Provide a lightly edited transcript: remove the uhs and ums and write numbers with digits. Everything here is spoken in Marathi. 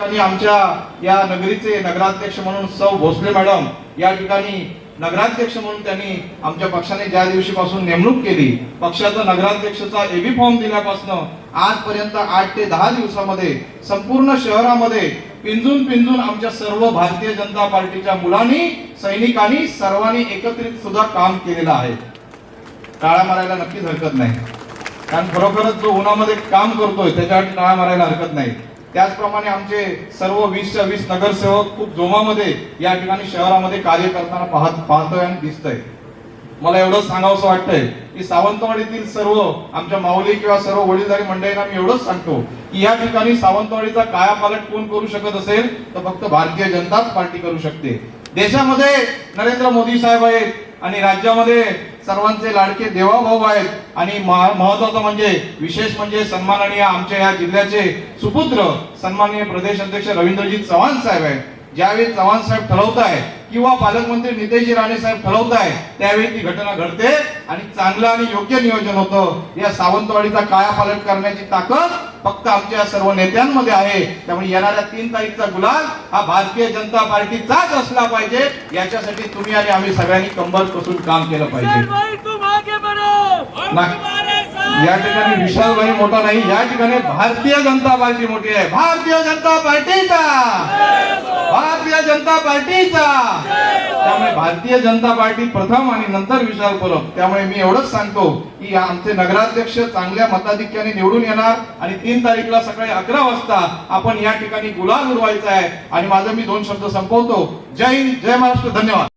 आणि आमच्या या नगरीचे नगराध्यक्ष म्हणून सौ भोसले मॅडम या ठिकाणी नगराध्यक्ष म्हणून त्यांनी आमच्या पक्षाने ज्या दिवशीपासून नेमणूक केली, पक्षाचा नगराध्यक्षाचा एबी फॉर्म दिल्यापासून आजपर्यंत 8 ते 10 दिवसामध्ये संपूर्ण शहरामध्ये पिंजून आमच्या सर्व भारतीय जनता पार्टीच्या मुलांनी, सैनिकांनी, सर्वांनी एकत्रित सुद्धा काम केलेलं आहे. टाळ्या मारायला नक्कीच हरकत नाही, कारण खरोखरच जो उन्हामध्ये काम करतोय त्याच्यासाठी टाळ्या मारायला हरकत नाही. त्याचप्रमाणे आमचे सर्व 20च्या 20 नगरसेवक खूप जोमामध्ये या ठिकाणी शहरामध्ये कार्य करताना पाहतोय आणि दिसतंय. मला एवढंच सांगावंसं वाटतंय की सावंतवाडीतील सर्व आमच्या माऊली किंवा सर्व वडीलधारी मंडळींना मी एवढंच सांगतो की या ठिकाणी सावंतवाडीचा कायापालट कोण करू शकत असेल तर फक्त भारतीय जनताच पार्टी करू शकते. देशामध्ये नरेंद्र मोदी साहेब आहेत आणि राज्यामध्ये सर्वांचे लाडके देवाभाऊ आहेत आणि महत्वाचं म्हणजे विशेष म्हणजे सन्माननीय आमच्या या जिल्ह्याचे सुपुत्र सन्माननीय प्रदेश अध्यक्ष रवींद्रजी चव्हाण साहेब आहेत. ज्यावेळी चव्हाण साहेब ठरवताय किंवा पालकमंत्री नितेशजी राणे साहेब ठरवताय त्यावेळी ती घटना घडते आणि चांगलं आणि योग्य नियोजन होतं. या सावंतवाडीचा कायापालट करण्याची ताकद फक्त आमच्या सर्व नेत्यांमध्ये आहे. त्यामुळे येणाऱ्या 3 तारीखचा गुलाल हा भारतीय जनता पार्टीचाच असला पाहिजे. याच्यासाठी तुम्ही आणि आम्ही सगळ्यांनी कंबर कसून काम केलं पाहिजे. या ठिकाणी विशालभाई मोठा नाही, या ठिकाणी भारतीय जनता पार्टी मोठी आहे. भारतीय जनता पार्टीचा, भारतीय जनता पार्टीचा. त्यामुळे भारतीय जनता पार्टी प्रथम आणि नंतर विशाल परब. त्यामुळे मी एवढंच सांगतो की आमचे नगराध्यक्ष चांगल्या मताधिक्याने निवडून येणार आणि 3 तारीखला सकाळी 11 वाजता आपण या ठिकाणी गुलाल उडवायचा आहे. आणि माझं मी 2 शब्द संपवतो. जय हिंद, जय महाराष्ट्र, धन्यवाद.